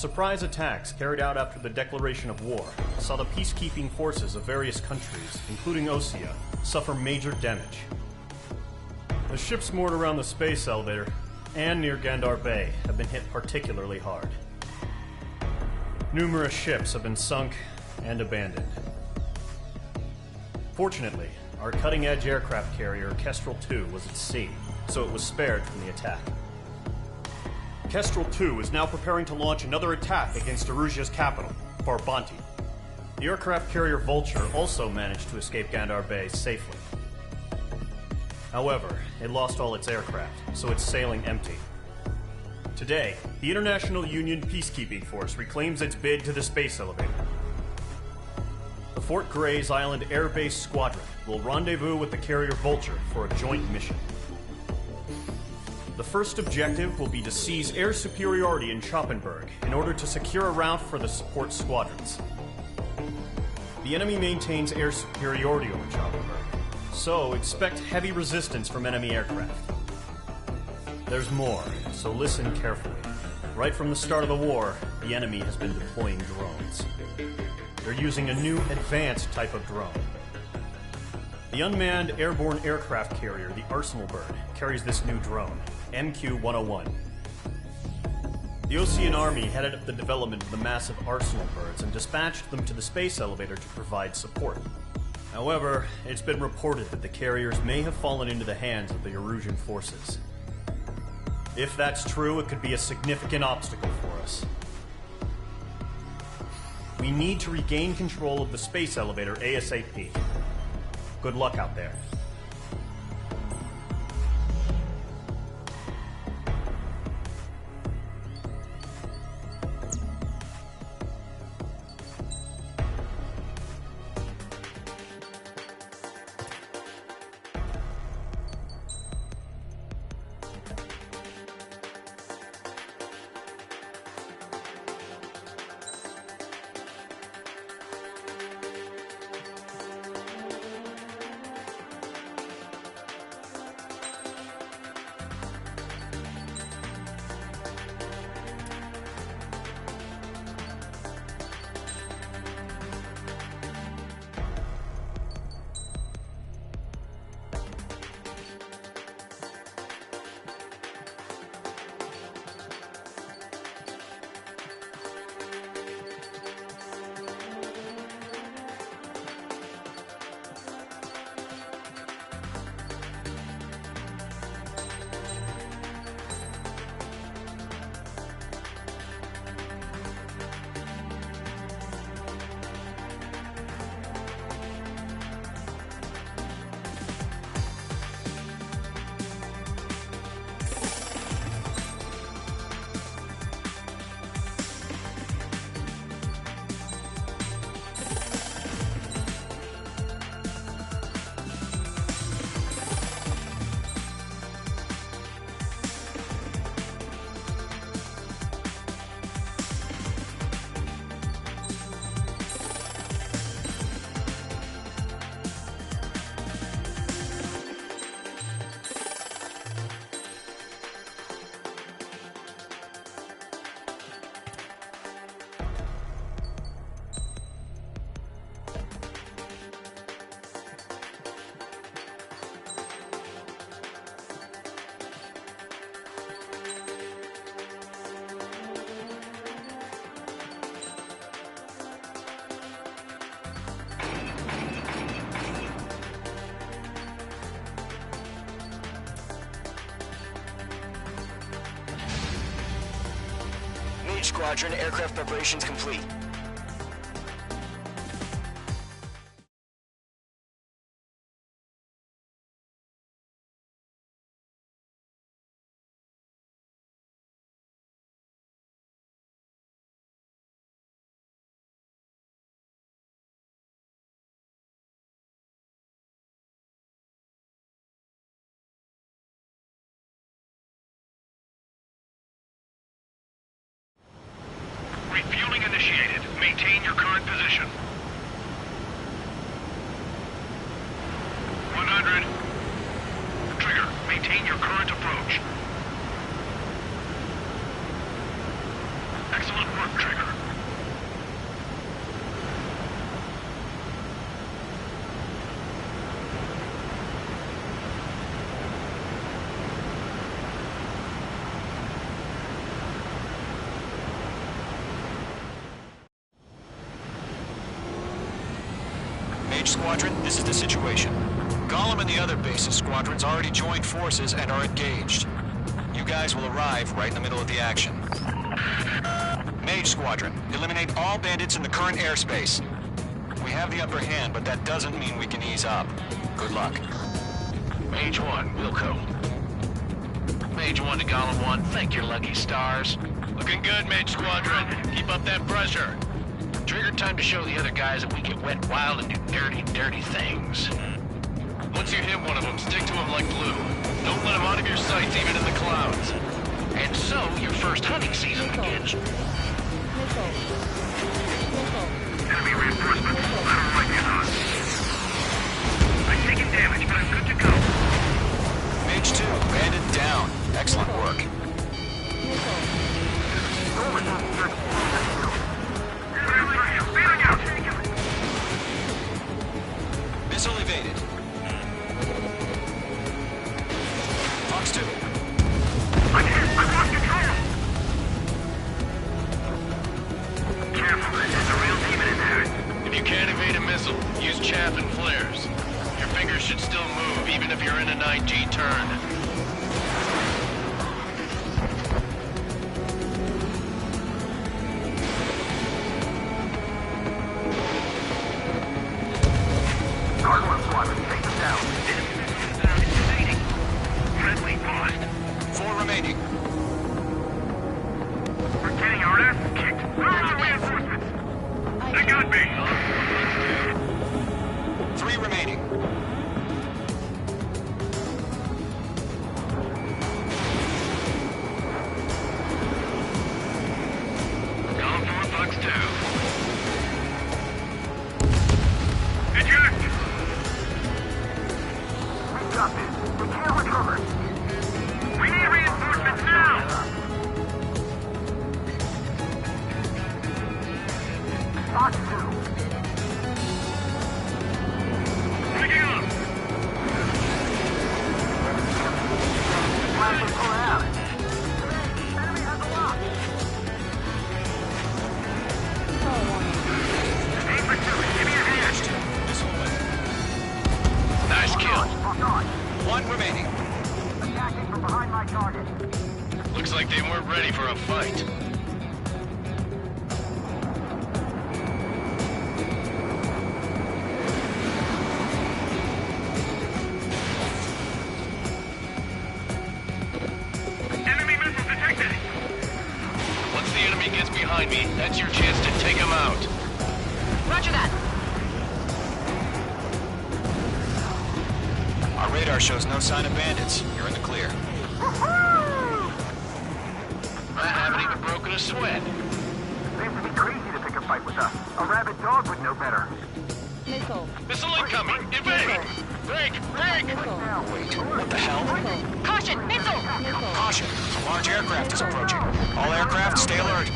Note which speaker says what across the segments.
Speaker 1: surprise attacks carried out after the declaration of war saw the peacekeeping forces of various countries, including Osea, suffer major damage. The ships moored around the space elevator and near Gandar Bay have been hit particularly hard. Numerous ships have been sunk and abandoned. Fortunately, our cutting-edge aircraft carrier Kestrel 2 was at sea, so it was spared from the attack. Kestrel 2 is now preparing to launch another attack against Erusia's capital, Farbanti. The aircraft carrier Vulture also managed to escape Gandar Bay safely. However, it lost all its aircraft, so it's sailing empty. Today, the International Union Peacekeeping Force reclaims its bid to the space elevator. The Fort Gray's Island Air Base Squadron will rendezvous with the carrier Vulture for a joint mission. The first objective will be to seize air superiority in Schoppenberg in order to secure a route for the support squadrons. The enemy maintains air superiority over Schoppenberg, so expect heavy resistance from enemy aircraft. There's more, so listen carefully. Right from the start of the war, the enemy has been deploying drones. They're using a new advanced type of drone. The unmanned airborne aircraft carrier, the Arsenal Bird, carries this new drone, MQ-101. The Osean Army headed up the development of the massive Arsenal Birds and dispatched them to the space elevator to provide support. However, it's been reported that the carriers may have fallen into the hands of the Erusian forces. If that's true, it could be a significant obstacle for us. We need to regain control of the space elevator ASAP. Good luck out there.
Speaker 2: Squadron, aircraft preparations complete.
Speaker 3: Refueling initiated. Maintain your current position. 100. Trigger. Maintain your current approach. Excellent work,
Speaker 4: Mage Squadron, this is the situation. Golem and the other base's squadrons already joined forces and are engaged. You guys will arrive right in the middle of the action. Mage Squadron, eliminate all bandits in the current airspace. We have the upper hand, but that doesn't mean we can ease up. Good luck.
Speaker 3: Mage 1, Wilco. Mage 1 to Golem 1, thank your lucky stars. Looking good, Mage Squadron. Keep up that pressure. Trigger time to show the other guys that we get wet wild and do dirty, dirty things. Once you hit one of them, stick to him like glue. Don't let him out of your sights, even in the clouds. And so, your first hunting season begins. Enemy reinforcements. I don't like it, huh? I'm taking damage, but I'm good to go.
Speaker 4: Mage 2, bandit down. Excellent work. Missile evaded. Fox 2.
Speaker 3: I'm hit! I lost control! Careful, there's a real demon in there. If you can't evade a missile, use chaff and flares. Your fingers should still move, even if you're in an IG turn. Friendly paused.
Speaker 4: 4 remaining.
Speaker 3: We're getting our asses kicked. Where are the reinforcements? They got me.
Speaker 4: 3 remaining.
Speaker 3: Golem 4, Fox 2. Eject! We got this. We can't recover. We need reinforcements now! Fox 2. Picking up! Why they pull out? Enemy has a lock! Aim for 2. Give me a hand! Nice kill.
Speaker 4: 1 remaining.
Speaker 3: Attacking from behind my target. Looks like they weren't ready for a fight. Enemy missile detected. Once the enemy gets behind me, that's your chance to take him out.
Speaker 5: Roger that.
Speaker 4: Our radar shows no sign of bandits. You're in the clear.
Speaker 3: I haven't even broken a sweat.
Speaker 6: Seems to be crazy to pick a fight with us. A rabid dog would know better.
Speaker 5: Missile.
Speaker 3: Missile incoming! Evade! Break! Break!
Speaker 4: Wait, what the hell?
Speaker 5: Caution! Missile!
Speaker 4: Caution! A large aircraft is approaching. All aircraft, stay alert.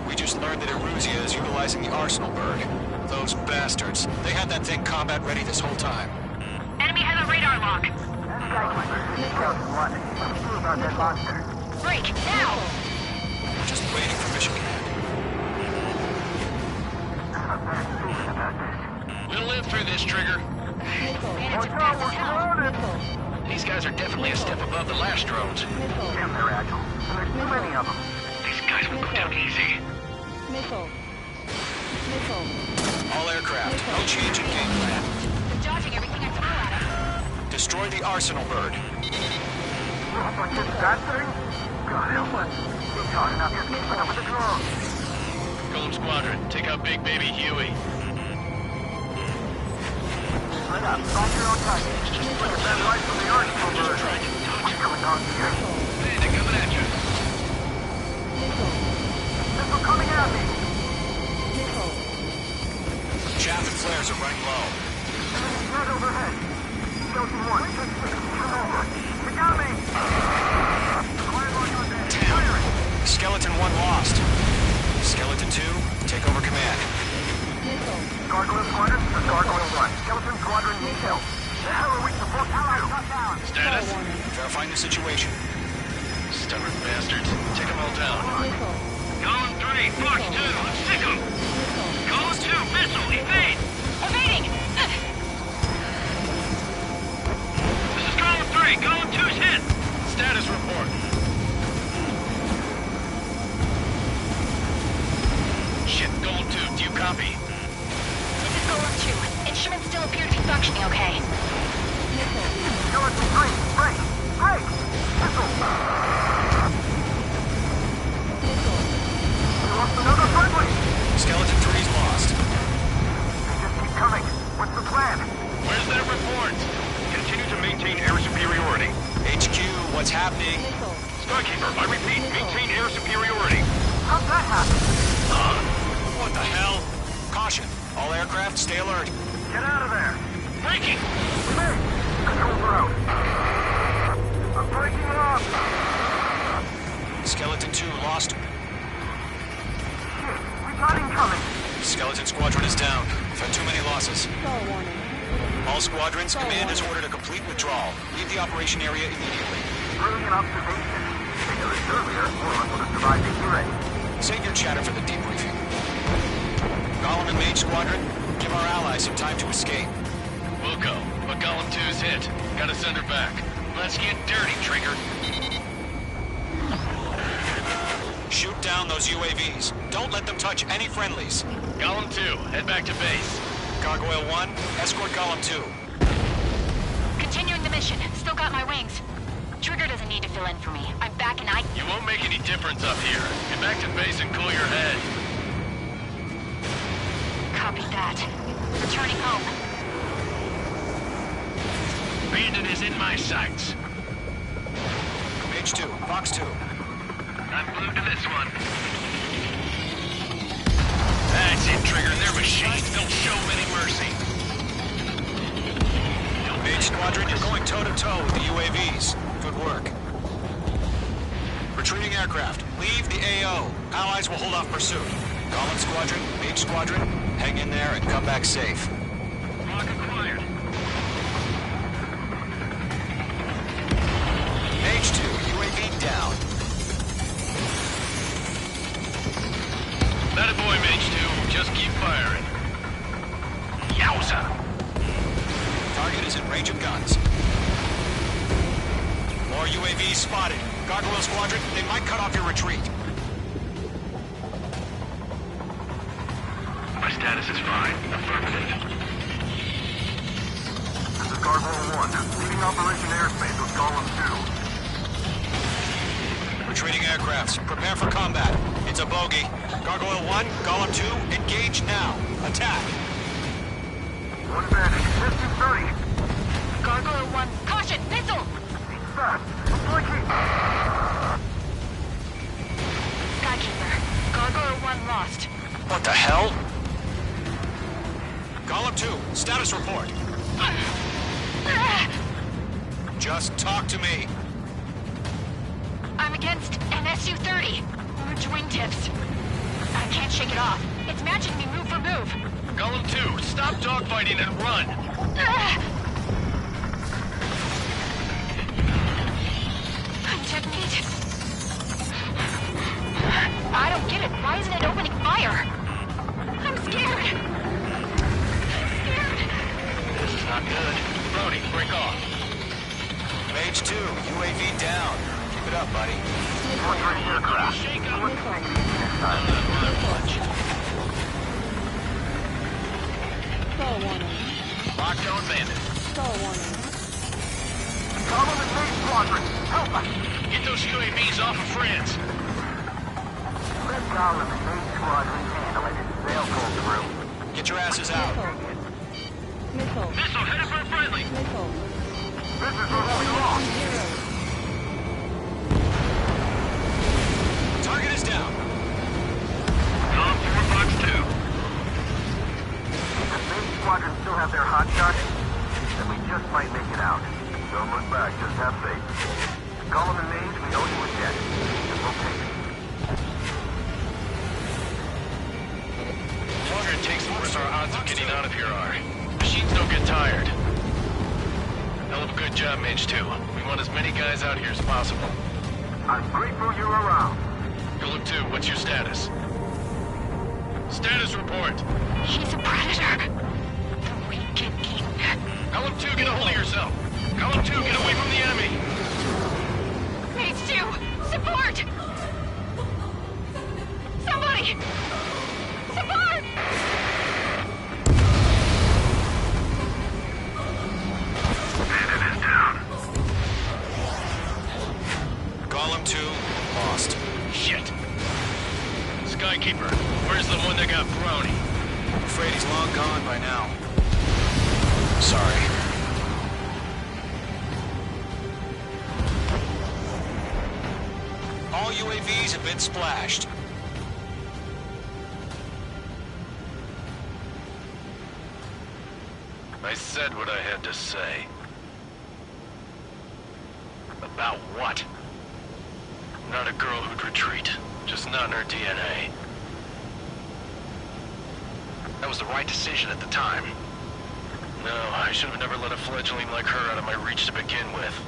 Speaker 4: We just learned that Eruzia is utilizing the Arsenal bird. Those bastards. They had that thing combat ready this whole time.
Speaker 5: Enemy has a radar lock. Break! Now!
Speaker 4: We're just waiting for mission command.
Speaker 3: We'll live through this, Trigger.
Speaker 5: Bandits are fast as hell.
Speaker 3: These guys are definitely a step above the last drones.
Speaker 6: Damn, they're agile. And there's too many of them.
Speaker 3: These guys will go down easy.
Speaker 5: Missile. Missile.
Speaker 4: All aircraft, no change in game plan.
Speaker 5: They're dodging everything I throw at them.
Speaker 4: Destroy the Arsenal bird.
Speaker 6: Like this that thing? God help us. We're talking out here keeping up with the drones.
Speaker 3: Golem Squadron, take out Big Baby Huey.
Speaker 6: Let up. Stop your own target. Look at that light from the Arsenal bird. What's going on here?
Speaker 3: Hey, they're coming at you.
Speaker 6: Missile coming at me.
Speaker 4: Chaff and flares are running low.
Speaker 6: Right overhead. Gargoyle Squadron, this is Gargoyle 1. Skeleton Squadron needs help. The hell are we supposed to do?
Speaker 3: Status?
Speaker 4: Verifying the situation.
Speaker 3: Stubborn bastards. Take them all down. Column 3, Fox 2, stick 'em! Column 2, missile, evade!
Speaker 7: Evading!
Speaker 3: This is column 3, column 2's hit! Status report. Shit, column 2, do you copy?
Speaker 7: This is Golem 2. Instruments still appear to be functioning okay.
Speaker 6: Skeleton 3, break! Break! Missile! We lost another friendly!
Speaker 4: Skeleton 3's lost.
Speaker 6: They just keep coming. What's the plan?
Speaker 3: Where's that report? Continue to maintain air superiority.
Speaker 4: HQ, what's happening?
Speaker 3: Skykeeper, I repeat, maintain air superiority.
Speaker 6: How'd that happen?
Speaker 4: What the hell? Caution. All aircraft, stay alert.
Speaker 6: Get out of there!
Speaker 3: Breaking!
Speaker 6: Hey! Controls are out. I'm breaking it off!
Speaker 4: Skeleton 2 lost.
Speaker 6: Shit, we got incoming!
Speaker 4: Skeleton Squadron is down. We've had too many losses. All squadrons, command has ordered a complete withdrawal. Leave the operation area immediately.
Speaker 6: Brilliant observation. If they knew this earlier, more of us would have survived the hearing.
Speaker 4: Save your chatter for the debriefing. Golem and Mage Squadron, give our allies some time to escape.
Speaker 3: We'll go, but column 2's hit. Gotta send her back. Let's get dirty, Trigger.
Speaker 4: Shoot down those UAVs. Don't let them touch any friendlies.
Speaker 3: Column 2, head back to base.
Speaker 4: Gargoyle 1, escort Golem 2.
Speaker 7: Continuing the mission. Still got my wings. Trigger doesn't need to fill in for me. I'm back and
Speaker 3: You won't make any difference up here. Get back to base and cool your head.
Speaker 7: Copy that. Returning home.
Speaker 3: Bandit is in my sights.
Speaker 4: Mage 2, Fox 2.
Speaker 3: I'm glued to this one. That's it, Trigger. They're machines. Don't show any mercy.
Speaker 4: Mage Squadron, you're going toe-to-toe with the UAVs. Good work. Retreating aircraft. Leave the AO. Allies will hold off pursuit. Golem Squadron, Mage Squadron, hang in there and come back safe.
Speaker 3: Rock acquired.
Speaker 4: Mage 2, UAV down.
Speaker 3: That a boy, Mage 2. Just keep firing. Yowza!
Speaker 4: Target is in range of guns. More UAVs spotted. Gargoyle Squadron, they might cut off your retreat.
Speaker 3: My status is fine. Affirmative.
Speaker 6: This is Gargoyle 1. Leaving Operation Airspace with Golem 2.
Speaker 4: Retreating aircrafts, prepare for combat. It's a bogey. Gargoyle 1, Golem 2, engage now. Attack.
Speaker 6: One advantage. Distance 30.
Speaker 7: Gargoyle 1. Caution! Missile!
Speaker 6: Fast. Blinking.
Speaker 7: Skykeeper. Gargoyle 1 lost.
Speaker 4: What the hell? Golem 2, status report. Just talk to me.
Speaker 7: I'm against an Su-30. Large wingtips. I can't shake it off. It's matching me move for move.
Speaker 3: Golem 2, stop dogfighting and run.
Speaker 7: Technique. I don't get it. Why isn't it opening fire? I'm scared.
Speaker 3: This is not good. Brody, break off.
Speaker 4: Mage 2, UAV down. Keep it up, buddy.
Speaker 6: Portrait aircraft.
Speaker 3: Shake up.
Speaker 6: Let's make it easy this time.
Speaker 3: Lockdown bandit.
Speaker 6: Golem and Mage Squadron. Help us.
Speaker 3: Get those UAVs off of friends.
Speaker 6: Let Golem and Mage Squadron handle it. They'll pull through.
Speaker 4: Get your asses out.
Speaker 3: Missile headed for a friendly.
Speaker 6: This is what we lost.
Speaker 4: Target is down.
Speaker 3: Column 4, Fox 2.
Speaker 6: The Mage Squadron still have their hot shots, then we just might make it out. Don't look back, just have faith. Golem and Mage, we owe you a debt. And we'll pay it.
Speaker 3: The longer it takes, the worse our odds getting out of here are. Machines don't get tired. Hell of a good job, Mage 2. We want as many guys out here as possible.
Speaker 6: I'm grateful you're around.
Speaker 3: Golem 2, what's your status? Status report.
Speaker 7: He's a predator. The weak get eaten.
Speaker 3: Golem 2, get a hold of yourself. Golem 2, get away from the enemy.
Speaker 7: Mage 2, support! Somebody! Support!
Speaker 6: Bandit is down.
Speaker 4: Golem 2, lost.
Speaker 3: Shit. Skykeeper, where's the one that got brownie?
Speaker 4: I'm afraid he's long gone by now. Sorry. All UAVs have been splashed.
Speaker 3: I said what I had to say. About what? Not a girl who'd retreat. Just not in her DNA. That was the right decision at the time. No, I should have never let a fledgling like her out of my reach to begin with.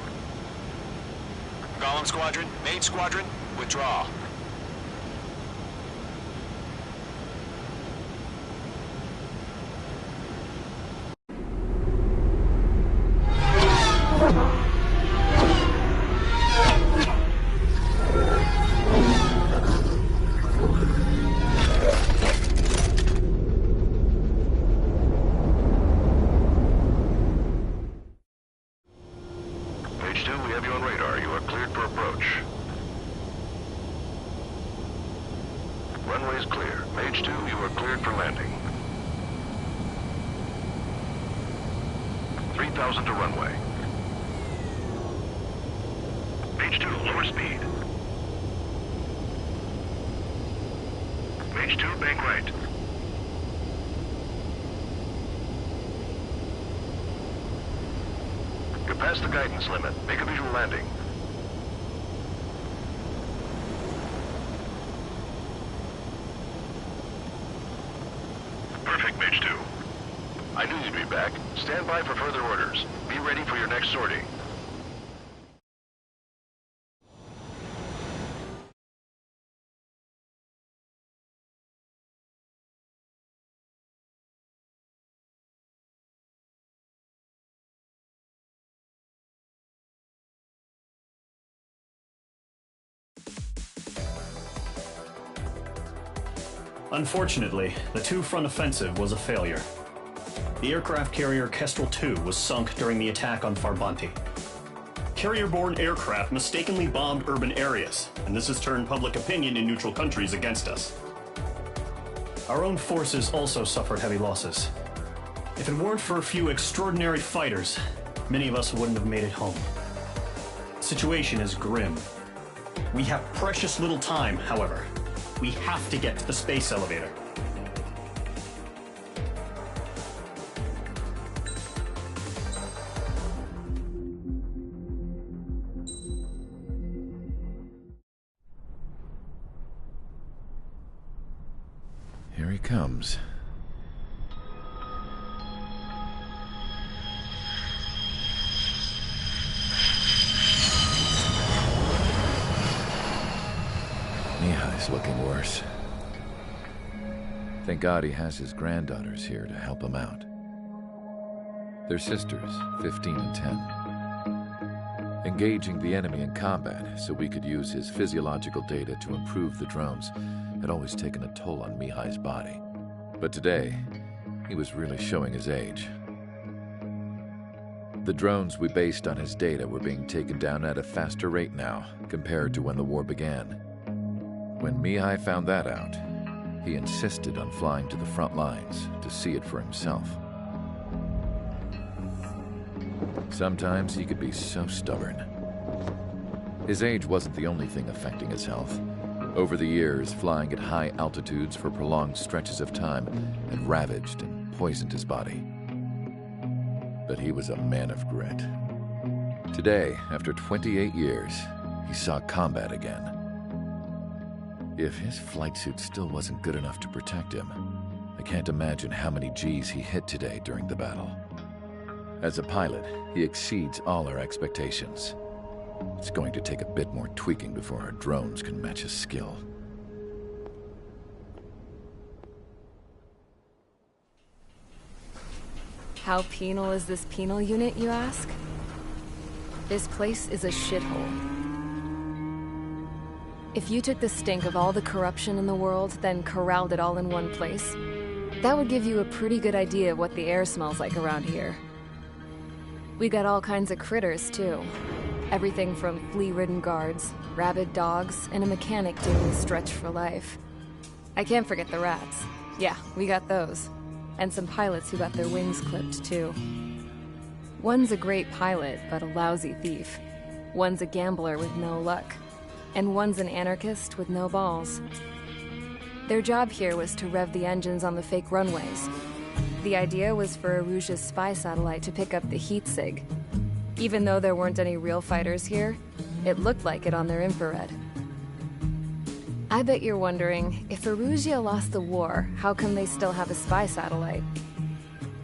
Speaker 4: Golem Squadron, Maid Squadron, withdraw.
Speaker 6: Mage 2, we have you on radar. You are cleared for approach. Runway is clear. Mage 2, you are cleared for landing. 3,000 to runway. Mage 2, lower speed. Mage 2, bank right. You're past the guidance limit. Make a visual landing. Perfect, Mage 2. I knew you'd be back. Stand by for further orders. Be ready for your next sortie.
Speaker 1: Unfortunately, the two-front offensive was a failure. The aircraft carrier Kestrel II was sunk during the attack on Farbanti. Carrier-borne aircraft mistakenly bombed urban areas, and this has turned public opinion in neutral countries against us. Our own forces also suffered heavy losses. If it weren't for a few extraordinary fighters, many of us wouldn't have made it home. The situation is grim. We have precious little time, however. We have to get to the space elevator.
Speaker 8: Here he comes. Mihai's looking worse. Thank God he has his granddaughters here to help him out. They're sisters, 15 and 10. Engaging the enemy in combat so we could use his physiological data to improve the drones had always taken a toll on Mihai's body. But today, he was really showing his age. The drones we based on his data were being taken down at a faster rate now compared to when the war began. When Mihai found that out, he insisted on flying to the front lines to see it for himself. Sometimes he could be so stubborn. His age wasn't the only thing affecting his health. Over the years, flying at high altitudes for prolonged stretches of time had ravaged and poisoned his body. But he was a man of grit. Today, after 28 years, he saw combat again. If his flight suit still wasn't good enough to protect him, I can't imagine how many G's he hit today during the battle. As a pilot, he exceeds all our expectations. It's going to take a bit more tweaking before our drones can match his skill.
Speaker 9: How penal is this penal unit, you ask? This place is a shithole. If you took the stink of all the corruption in the world, then corralled it all in one place, that would give you a pretty good idea of what the air smells like around here. We got all kinds of critters, too. Everything from flea-ridden guards, rabid dogs, and a mechanic doing the stretch for life. I can't forget the rats. Yeah, we got those. And some pilots who got their wings clipped, too. One's a great pilot, but a lousy thief. One's a gambler with no luck. And one's an anarchist with no balls. Their job here was to rev the engines on the fake runways. The idea was for Aruja's spy satellite to pick up the heat sig. Even though there weren't any real fighters here, it looked like it on their infrared. I bet you're wondering, if Aruja lost the war, how come they still have a spy satellite?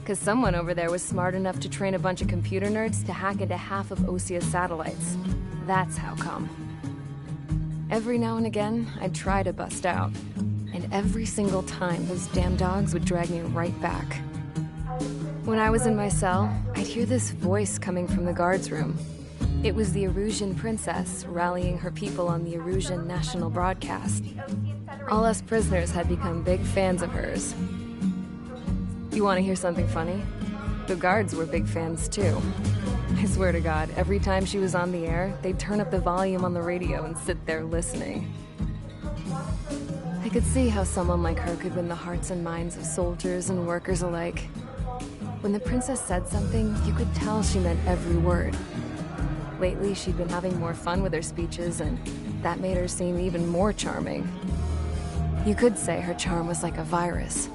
Speaker 9: Because someone over there was smart enough to train a bunch of computer nerds to hack into half of Osia's satellites. That's how come. Every now and again, I'd try to bust out. And every single time, those damn dogs would drag me right back. When I was in my cell, I'd hear this voice coming from the guards room. It was the Arusian princess rallying her people on the Arusian national broadcast. All us prisoners had become big fans of hers. You want to hear something funny? The guards were big fans too. I swear to God, every time she was on the air, they'd turn up the volume on the radio and sit there listening. I could see how someone like her could win the hearts and minds of soldiers and workers alike. When the princess said something, you could tell she meant every word. Lately, she'd been having more fun with her speeches, and that made her seem even more charming. You could say her charm was like a virus.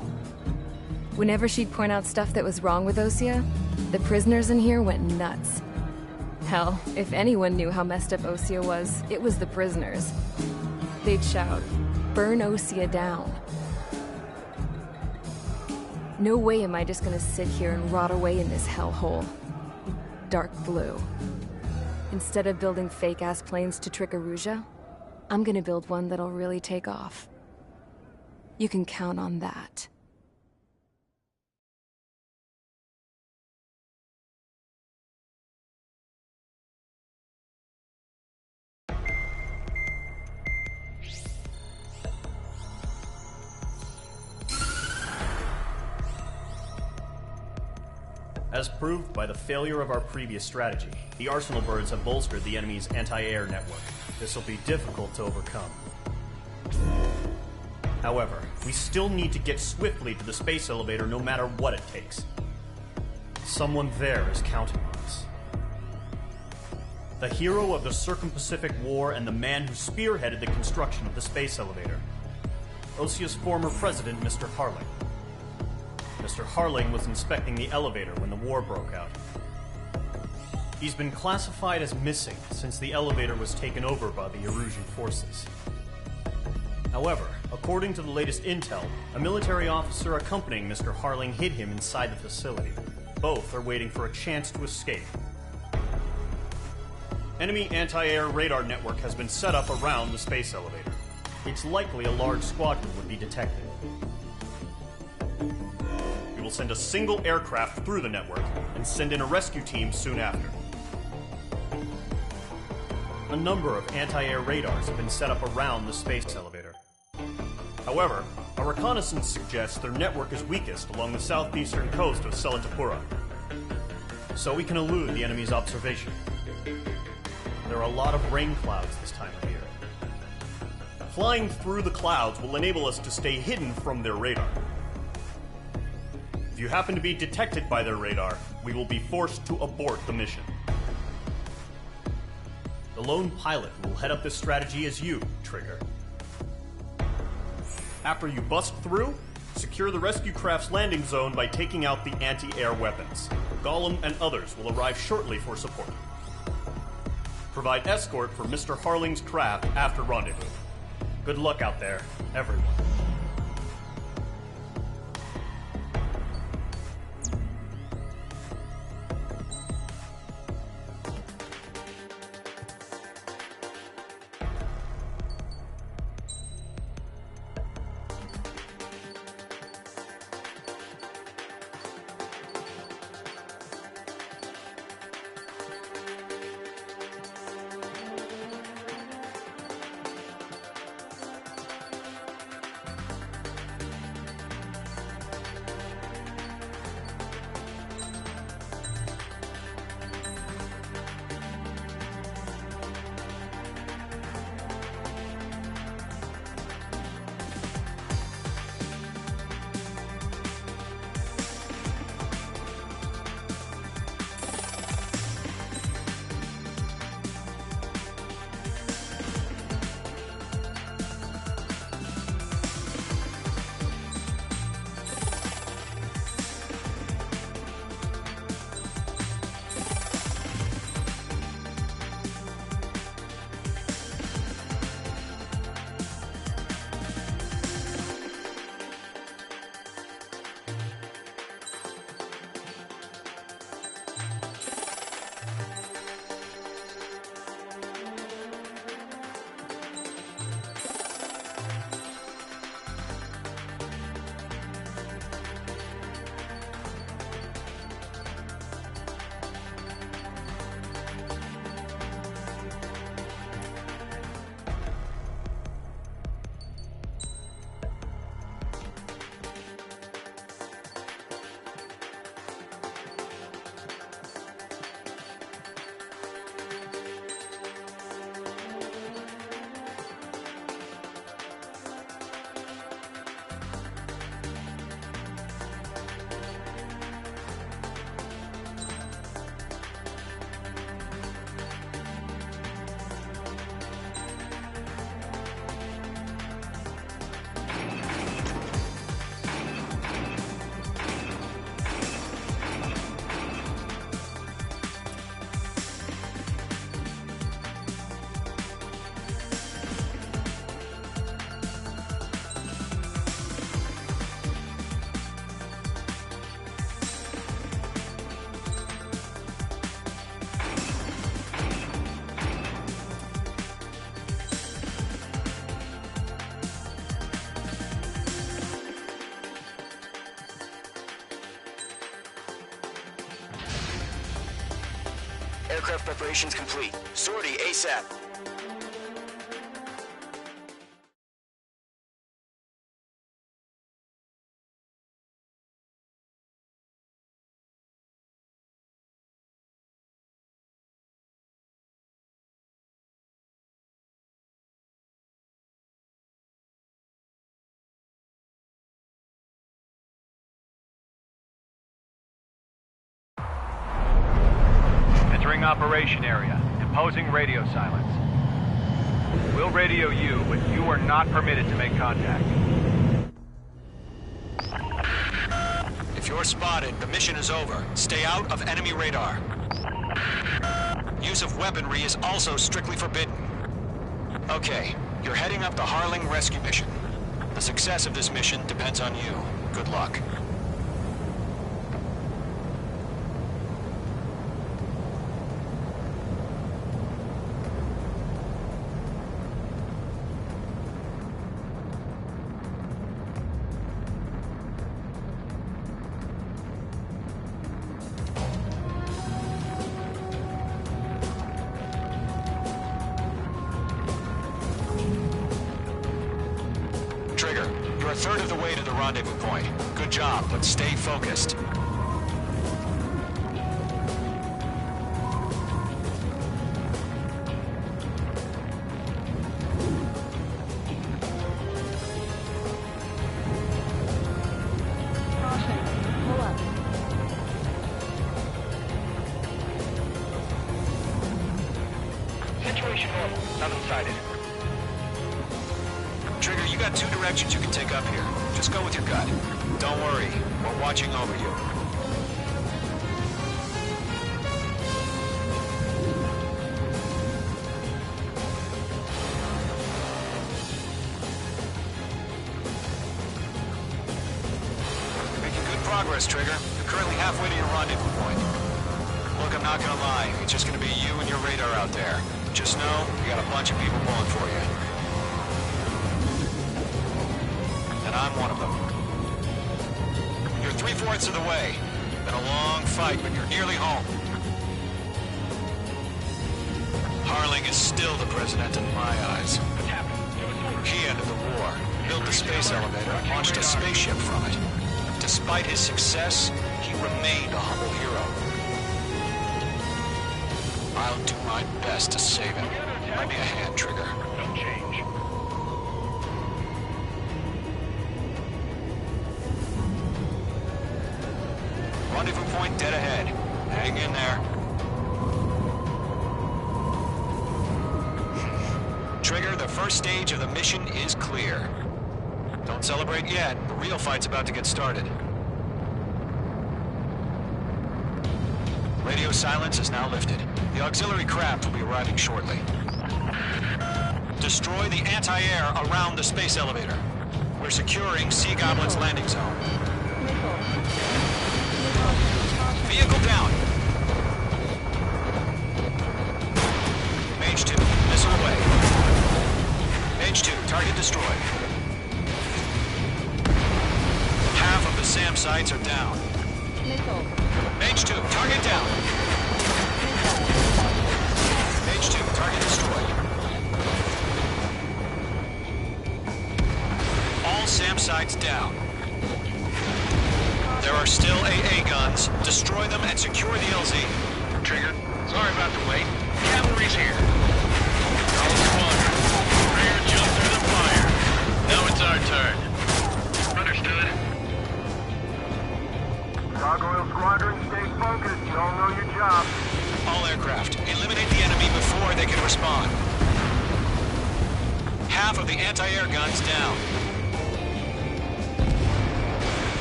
Speaker 9: Whenever she'd point out stuff that was wrong with Osia, the prisoners in here went nuts. Hell, if anyone knew how messed up Osia was, it was the prisoners. They'd shout, "Burn Osia down." No way am I just gonna sit here and rot away in this hellhole. Dark blue. Instead of building fake-ass planes to trick Aruja, I'm gonna build one that'll really take off. You can count on that.
Speaker 1: As proved by the failure of our previous strategy, the Arsenal birds have bolstered the enemy's anti-air network. This will be difficult to overcome. However, we still need to get swiftly to the space elevator no matter what it takes. Someone there is counting on us. The hero of the Circum-Pacific War and the man who spearheaded the construction of the space elevator. Osia's former president, Mr. Harling. Mr. Harling was inspecting the elevator when the war broke out. He's been classified as missing since the elevator was taken over by the Erusian forces. However, according to the latest intel, a military officer accompanying Mr. Harling hid him inside the facility. Both are waiting for a chance to escape. Enemy anti-air radar network has been set up around the space elevator. It's likely a large squadron would be detected. We will send a single aircraft through the network and send in a rescue team soon after. A number of anti-air radars have been set up around the space elevator. However, our reconnaissance suggests their network is weakest along the southeastern coast of Selatapura, so we can elude the enemy's observation. There are a lot of rain clouds this time of year. Flying through the clouds will enable us to stay hidden from their radar. If you happen to be detected by their radar, we will be forced to abort the mission. The lone pilot who will head up this strategy is you, Trigger. After you bust through, secure the rescue craft's landing zone by taking out the anti-air weapons. Gollum and others will arrive shortly for support. Provide escort for Mr. Harling's craft after rendezvous. Good luck out there, everyone.
Speaker 2: Aircraft preparations complete. Sortie ASAP.
Speaker 10: Entering operation area. Imposing radio silence. We'll radio you, but you are not permitted to make contact.
Speaker 4: If you're spotted, the mission is over. Stay out of enemy radar. Use of weaponry is also strictly forbidden. Okay, you're heading up the Harling rescue mission. The success of this mission depends on you. Good luck. Trigger, you're a third of the way to the rendezvous point. Good job, but stay focused.
Speaker 10: Situation normal. Nothing sighted.
Speaker 4: Trigger, you got two directions you can take up here. Just go with your gut. Don't worry, we're watching over you. You're making good progress, Trigger. You're currently halfway to your rendezvous point. Look, I'm not gonna lie. It's just gonna be you and your radar out there. Just know, you got a bunch of people pulling for you. And I'm one of them. You're 3/4 of the way. Been a long fight, but you're nearly home. Harling is still the president in my eyes. He ended the war, built the space elevator, and launched a spaceship from it. Despite his success, he remained a humble hero. I'll do my best to save him. Lend me a hand, Trigger.
Speaker 10: No change.
Speaker 4: Rendezvous point dead ahead. Hang in there. Trigger, the first stage of the mission is clear. Don't celebrate yet. The real fight's about to get started. Radio silence is now lifted. The auxiliary craft will be arriving shortly. Destroy the anti-air around the space elevator. We're securing Sea Goblin's landing zone. Vehicle down. Mage 2, missile away. Mage 2, target destroyed. Half of the SAM sites are down. Mage 2, target down. Mage 2, target destroyed. All SAM sites down. There are still AA guns. Destroy them and secure the LZ.
Speaker 3: Trigger, sorry about the wait. Cavalry's here. All squadron. Rear jump through the fire. Now it's our turn. Understood.
Speaker 6: Gargoyle Squadron, stay focused. You all know your job.
Speaker 4: All aircraft, eliminate the enemy before they can respond. Half of the anti-air guns down.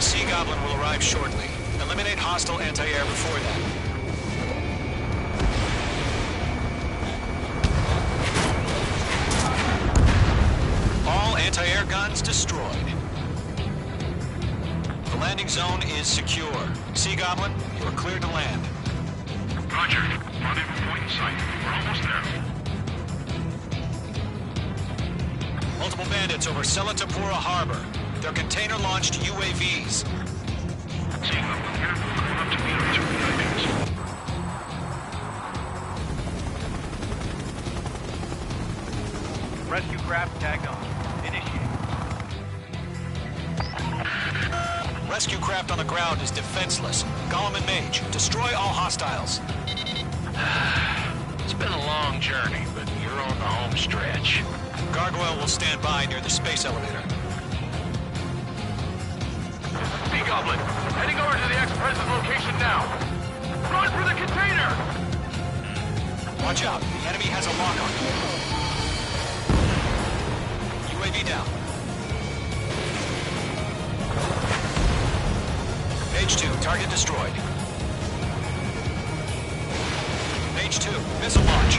Speaker 4: Sea Goblin will arrive shortly. Eliminate hostile anti-air before that. All anti-air guns destroyed. The landing zone is secure. Sea Goblin, you are cleared to land.
Speaker 3: Roger. Rendezvous point in sight. We're almost there.
Speaker 4: Multiple bandits over Selatapura Harbor. They're container-launched UAVs.
Speaker 3: Seeing them here. Going up to meet our two objectives.
Speaker 10: Rescue craft tagged on. Initiate.
Speaker 4: Rescue craft on the ground is defenseless. Gollum and Mage, destroy all hostiles.
Speaker 3: It's been a long journey, but you're on the home stretch.
Speaker 4: Gargoyle will stand by near the space elevator.
Speaker 10: Sea Goblin, heading over to the ex-president's location now. Run for the container!
Speaker 4: Watch out, the enemy has a lock on you. UAV down. Mage 2, target destroyed. Mage 2, missile launch.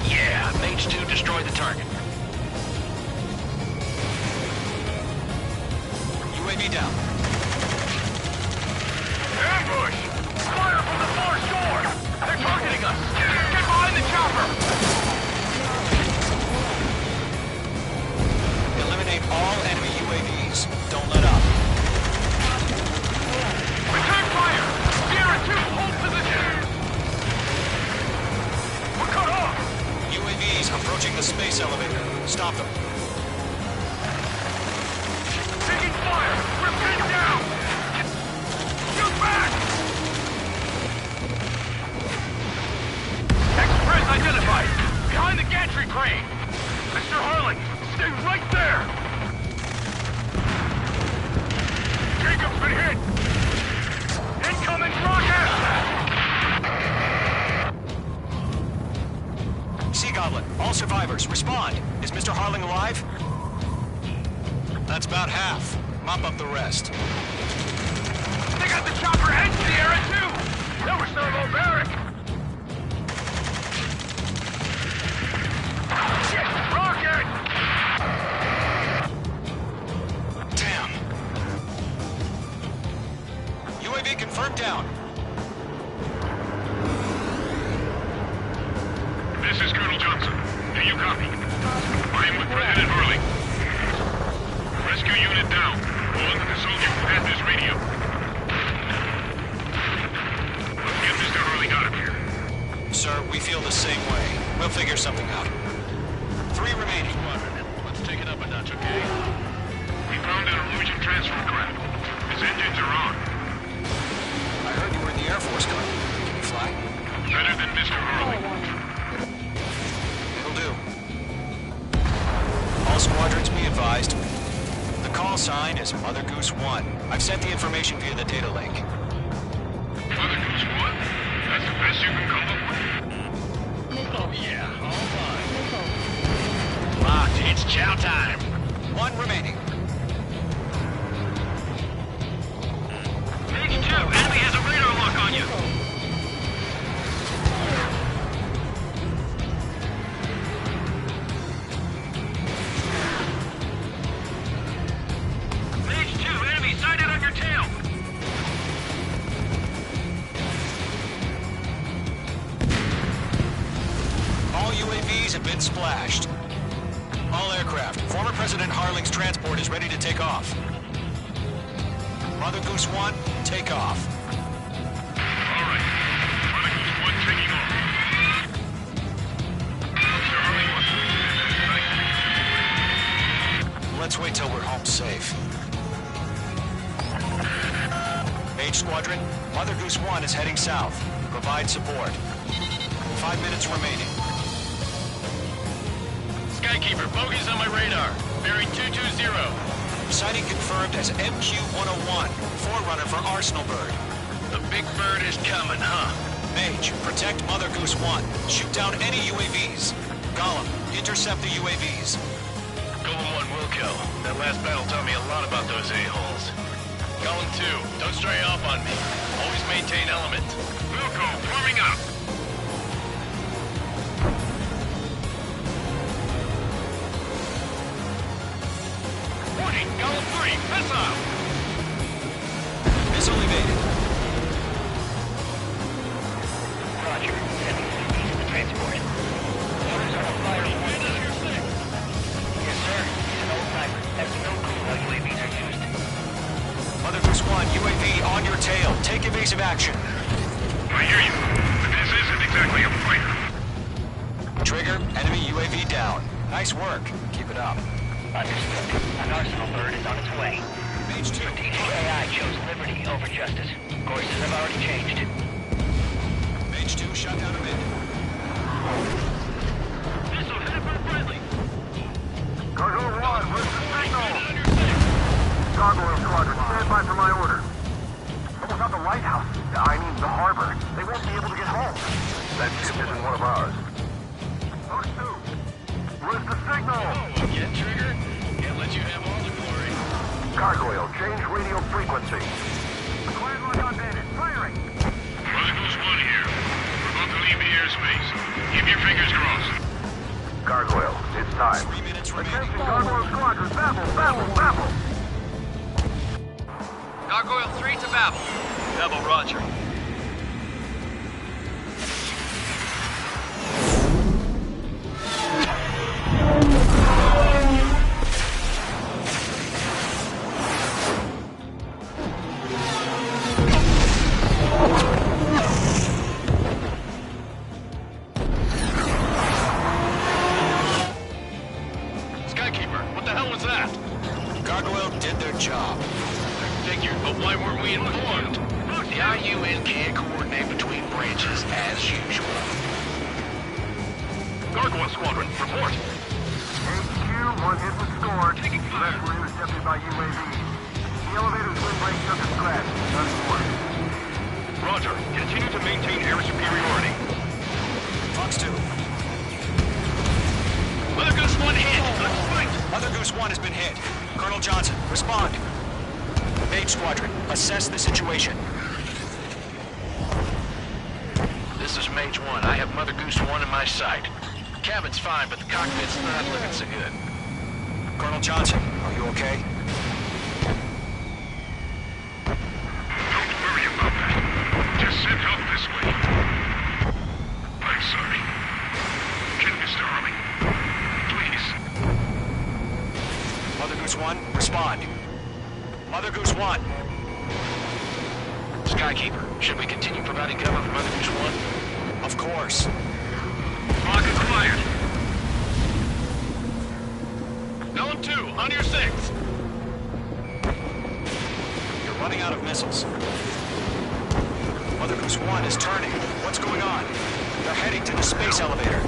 Speaker 3: Yeah, Mage 2 destroyed the target.
Speaker 4: UAV down.
Speaker 10: Ambush! Fire from the far shore! They're targeting us! Get behind the chopper!
Speaker 4: Eliminate all enemy UAVs. Don't let up.
Speaker 10: Return fire! Sierra 2, hold position! We're cut off!
Speaker 4: UAVs approaching the space elevator. Stop them.
Speaker 10: Taking fire! We're pinned down! Shoot back! Ex-Pres identified! Behind the gantry crane! Mr. Harling, stay right there! Jacob's been hit! Incoming rocket!
Speaker 4: Sea Goblin, all survivors, respond. Is Mr. Harling alive? That's about half. Mop up the rest.
Speaker 10: They got the chopper and Sierra too! That was Servo Barrack! Shit! Rocket!
Speaker 4: Damn. UAV confirmed down.
Speaker 11: This is Colonel Johnson. Do you copy? I am with President Hurley. Rescue unit down. One, the soldier who had this radio. Let's get Mr. Hurley out of here.
Speaker 4: Sir, we feel the same way. We'll figure something out. 3 remaining.
Speaker 3: Let's take it up a notch, okay?
Speaker 11: We found an illusion transfer craft. Its engines are on.
Speaker 4: I heard you were in the Air Force, Colonel. Can you fly?
Speaker 11: Better than Mr. Hurley.
Speaker 4: It'll do. All squadrons be advised. The call sign is Mother Goose 1. I've sent the information via the data link.
Speaker 11: Mother Goose 1? That's the best you can come up with?
Speaker 3: Oh yeah, all fine. Locked, it's chow time.
Speaker 4: 1 remaining.
Speaker 3: Mage 2, enemy has a radar lock on you. Mage 2, enemy sighted on your tail.
Speaker 4: All UAVs have been splashed. All aircraft. Former President Harling's transport is ready to take off. Mother Goose 1, take off.
Speaker 11: All right. Mother Goose 1 taking off. Mr. Hurley wants to tonight.
Speaker 4: Let's wait till we're home safe. Mage Squadron, Mother Goose 1 is heading south. Provide support. 5 minutes remaining.
Speaker 3: Skykeeper, bogeys on my radar. Bearing 220.
Speaker 4: Sighting confirmed as MQ-101, forerunner for Arsenal Bird.
Speaker 3: The big bird is coming, huh?
Speaker 4: Mage, protect Mother Goose 1. Shoot down any UAVs. Gollum, intercept the UAVs.
Speaker 3: Golem 1 will kill. That last battle taught me a lot about those a-holes. Golem 2, don't stray off on me. Always maintain element.
Speaker 11: Wilco, forming up.
Speaker 3: Warning, Golem 3, missile!
Speaker 4: Missile evaded.
Speaker 2: Roger. Sending CVs to the transport. Orders on the flyer. Yes, sir. He's an old-timer. Has no clue how UAVs are used.
Speaker 4: Mother Goose 1, UAV on your tail. Take evasive action.
Speaker 11: I hear you. But this isn't exactly a fighter.
Speaker 4: Trigger, enemy UAV down. Nice work. Keep it up.
Speaker 2: Understood. An arsenal bird is on its way.
Speaker 4: Mage 2.
Speaker 2: Strategic AI chose liberty over justice. Courses have already changed.
Speaker 4: Mage 2, shut down a mid.
Speaker 11: Missile headed for friendly.
Speaker 6: Gargoyle 1, where's the signal? Gargoyle Squadron, stand by for my order. Almost out the lighthouse. I mean, the harbor. They won't be able to get home. That ship isn't one of ours. Post 2, where's the signal?
Speaker 3: Get Trigger? Can't let you have all the glory.
Speaker 6: Gargoyle, change radio frequency.
Speaker 5: Quiet lock on bandit. Firing.
Speaker 11: Chronicles 1 here. We're about to leave the airspace. Keep your fingers crossed.
Speaker 6: Gargoyle, it's time.
Speaker 4: 3 minutes remaining.
Speaker 6: Attention, Gargoyle Squadron, babble!
Speaker 4: Gargoyle 3 to Babel.
Speaker 10: Devil, roger.
Speaker 3: Skykeeper, what the hell was that?
Speaker 4: Gargoyle did their job.
Speaker 3: I figured, but why weren't we informed? The IUN can't coordinate between branches as usual. Gargoyle Squadron, report.
Speaker 6: HQ, one hit was scored. Left were intercepted by UAV. The elevator's wind brake took a scratch. Nothing more.
Speaker 11: Roger. Continue to maintain air superiority.
Speaker 4: Fox 2.
Speaker 3: Mother Goose 1 hit. Let's fight.
Speaker 4: Mother Goose 1 has been hit. Colonel Johnson, respond. Mage Squadron, assess the situation.
Speaker 3: This is Mage 1. I have Mother Goose 1 in my sight. Cabin's fine, but the cockpit's not looking so good.
Speaker 4: Colonel Johnson, are you okay?
Speaker 11: Don't worry about that. Just send help this way. I'm sorry. Get Mr. Harley. Please.
Speaker 4: Mother Goose 1, respond. Mother Goose 1.
Speaker 3: Skykeeper, should we continue providing cover for Mother Goose 1?
Speaker 4: Of course.
Speaker 11: Lock acquired.
Speaker 3: Golem 2, on your 6.
Speaker 4: You're running out of missiles. Mother Goose 1 is turning. What's going on? They're heading to the space elevator.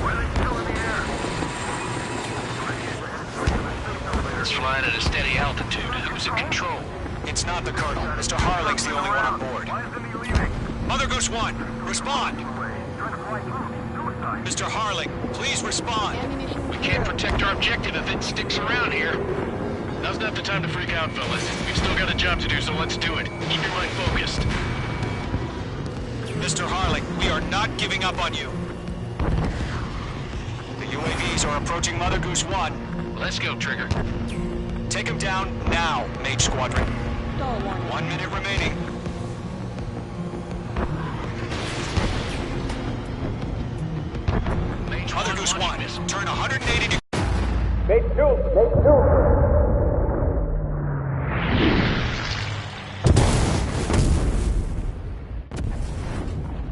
Speaker 3: It's flying at a steady altitude. Who's in control?
Speaker 4: It's not the Colonel. Mr. Harling's the only one on board. Mother Goose 1, respond! Mr. Harling, please respond!
Speaker 3: We can't protect our objective if it sticks around here. Now's not the time to freak out, fellas. We've still got a job to do, so let's do it. Keep your mind focused.
Speaker 4: Mr. Harling, we are not giving up on you. The UAVs are approaching Mother Goose 1.
Speaker 3: Let's go, Trigger.
Speaker 4: Take him down now, Mage Squadron. 1 minute remaining. Mother Goose 1, turn 180 degrees.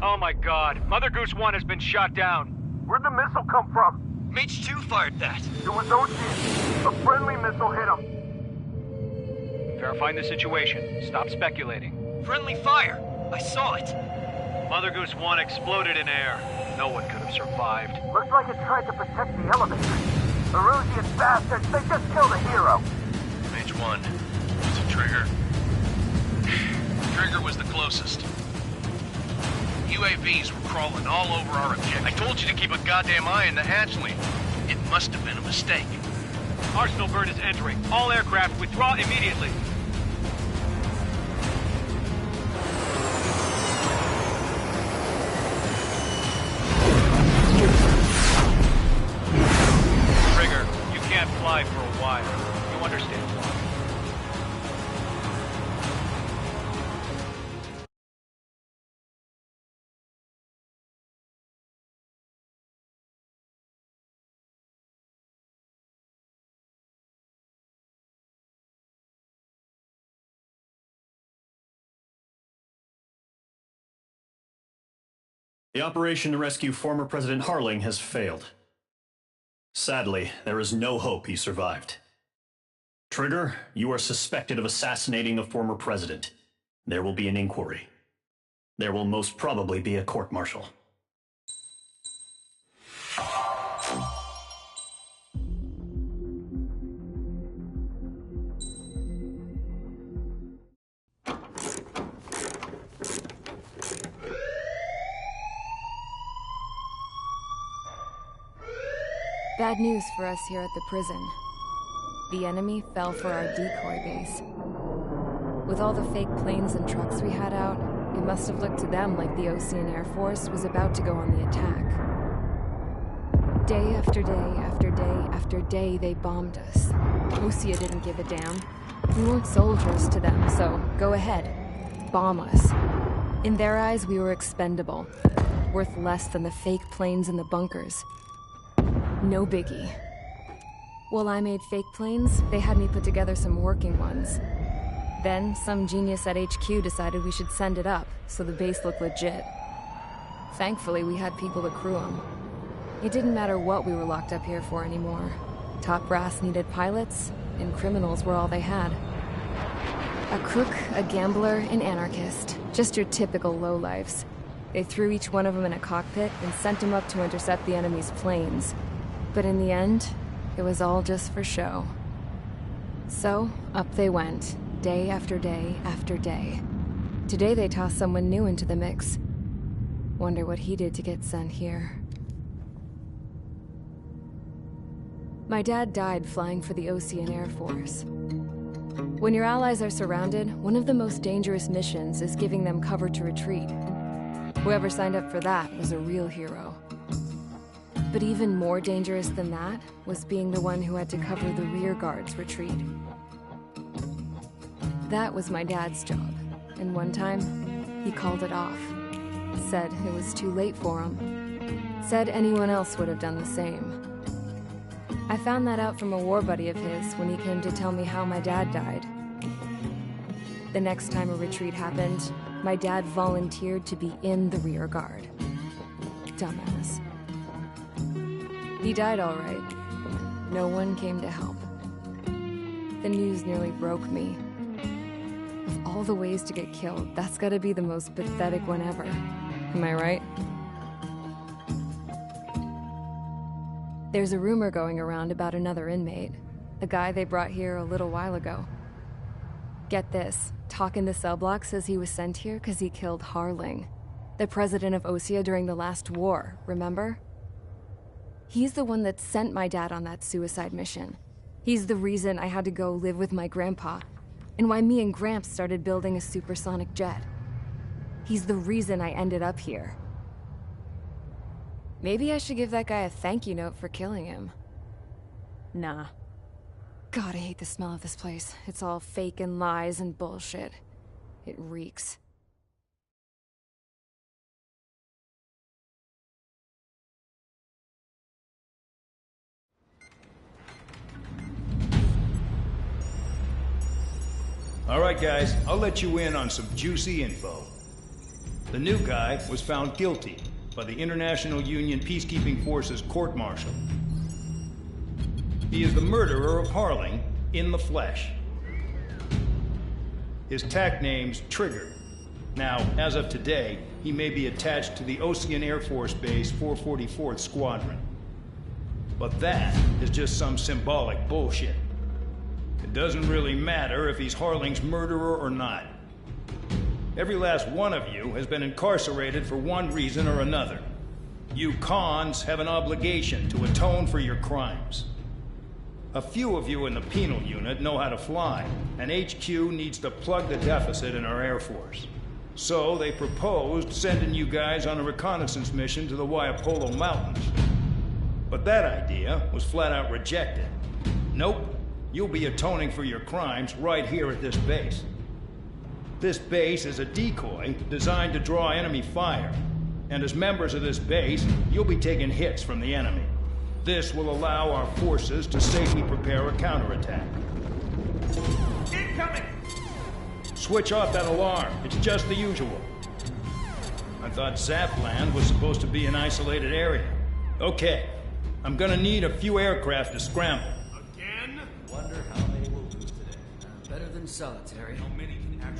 Speaker 10: Oh my god. Mother Goose 1 has been shot down.
Speaker 6: Where'd the missile come from?
Speaker 4: Mage 2 fired that.
Speaker 6: It was Ocean. A friendly missile hit him.
Speaker 10: Verifying the situation. Stop speculating.
Speaker 4: Friendly fire. I saw it.
Speaker 10: Mother Goose 1 exploded in air. No one could have survived.
Speaker 6: Looks like it tried to protect the elevator. The Rusian bastards, they just killed a hero.
Speaker 3: Mage 1. Was it Trigger? Trigger was the closest. UAVs were crawling all over our objective. I told you to keep a goddamn eye on the hatchling. It must have been a mistake.
Speaker 10: Arsenal bird is entering. All aircraft withdraw immediately. Trigger, you can't fly for a while. You understand why.
Speaker 1: The operation to rescue former President Harling has failed. Sadly, there is no hope he survived. Trigger, you are suspected of assassinating a former president. There will be an inquiry. There will most probably be a court-martial.
Speaker 9: Bad news for us here at the prison. The enemy fell for our decoy base. With all the fake planes and trucks we had out, it must have looked to them like the Ocean Air Force was about to go on the attack. Day after day after day after day, they bombed us. Osea didn't give a damn. We weren't soldiers to them, so go ahead. Bomb us. In their eyes, we were expendable. Worth less than the fake planes in the bunkers. No biggie. While I made fake planes, they had me put together some working ones. Then, some genius at HQ decided we should send it up, so the base looked legit. Thankfully, we had people to crew them. It didn't matter what we were locked up here for anymore. Top brass needed pilots, and criminals were all they had. A crook, a gambler, an anarchist. Just your typical lowlifes. They threw each one of them in a cockpit and sent them up to intercept the enemy's planes. But in the end, it was all just for show. So, up they went, day after day after day. Today they tossed someone new into the mix. Wonder what he did to get sent here. My dad died flying for the Ocean Air Force. When your allies are surrounded, one of the most dangerous missions is giving them cover to retreat. Whoever signed up for that was a real hero. But even more dangerous than that was being the one who had to cover the rear guard's retreat. That was my dad's job, and one time, he called it off. Said it was too late for him. Said anyone else would have done the same. I found that out from a war buddy of his when he came to tell me how my dad died. The next time a retreat happened, my dad volunteered to be in the rear guard. Dumbass. He died all right. No one came to help. The news nearly broke me. Of all the ways to get killed, that's gotta be the most pathetic one ever. Am I right? There's a rumor going around about another inmate. A guy they brought here a little while ago. Get this, talk in the cell block says he was sent here because he killed Harling, the president of Osea during the last war, remember? He's the one that sent my dad on that suicide mission. He's the reason I had to go live with my grandpa, and why me and Gramps started building a supersonic jet. He's the reason I ended up here. Maybe I should give that guy a thank you note for killing him. Nah. God, I hate the smell of this place. It's all fake and lies and bullshit. It reeks.
Speaker 12: All right, guys, I'll let you in on some juicy info. The new guy was found guilty by the International Union Peacekeeping Forces court-martial. He is the murderer of Harling in the flesh. His tack name's Trigger. Now, as of today, he may be attached to the Ocean Air Force Base 444th Squadron. But that is just some symbolic bullshit. It doesn't really matter if he's Harling's murderer or not. Every last one of you has been incarcerated for one reason or another. You cons have an obligation to atone for your crimes. A few of you in the penal unit know how to fly, and HQ needs to plug the deficit in our Air Force. So they proposed sending you guys on a reconnaissance mission to the Waiapolo Mountains. But that idea was flat out rejected. Nope. You'll be atoning for your crimes right here at this base. This base is a decoy designed to draw enemy fire. And as members of this base, you'll be taking hits from the enemy. This will allow our forces to safely prepare a counterattack.
Speaker 11: Incoming!
Speaker 12: Switch off that alarm. It's just the usual. I thought Zapland was supposed to be an isolated area. Okay. I'm gonna need a few aircraft to scramble.
Speaker 1: Again?
Speaker 13: Wonder how they will do today. Better than solitary.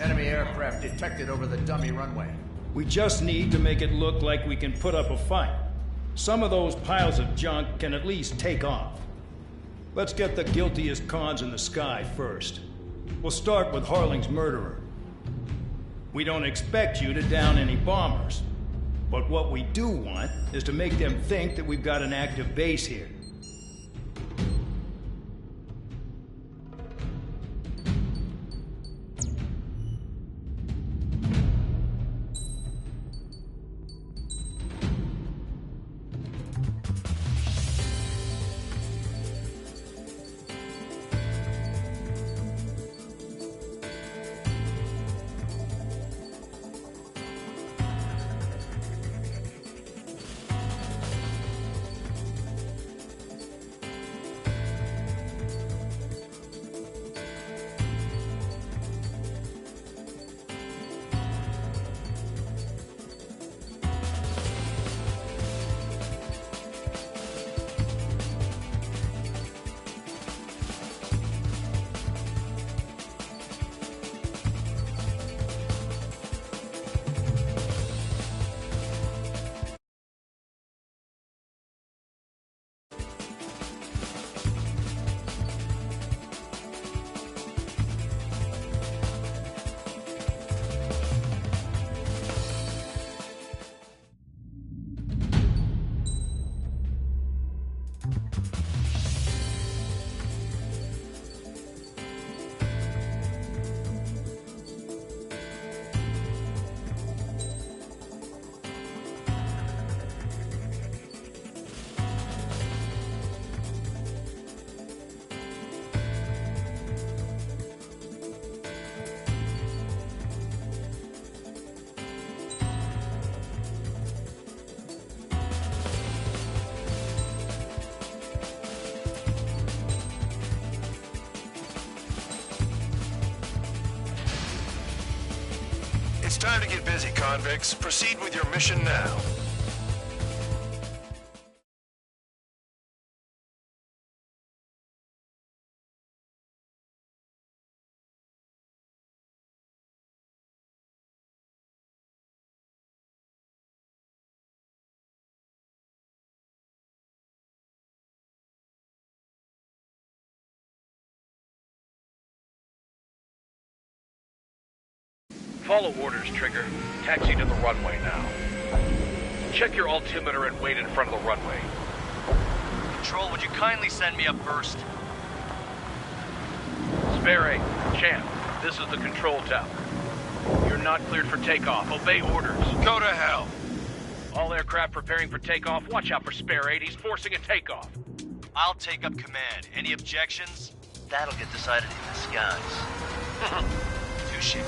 Speaker 14: Enemy aircraft detected over the dummy runway.
Speaker 12: We just need to make it look like we can put up a fight. Some of those piles of junk can at least take off. Let's get the guiltiest cons in the sky first. We'll start with Harling's murderer. We don't expect you to down any bombers. But what we do want is to make them think that we've got an active base here.
Speaker 3: It's time to get busy, convicts. Proceed with your mission now.
Speaker 15: Follow orders, Trigger. Taxi to the runway now. Check your altimeter and wait in front of the runway.
Speaker 10: Control, would you kindly send me up first?
Speaker 15: Spare 8, Champ, this is the control tower. You're not cleared for takeoff. Obey orders.
Speaker 3: Go to hell.
Speaker 15: All aircraft preparing for takeoff. Watch out for Spare 8. He's forcing a takeoff.
Speaker 10: I'll take up command. Any objections? That'll get decided in the skies. Touche.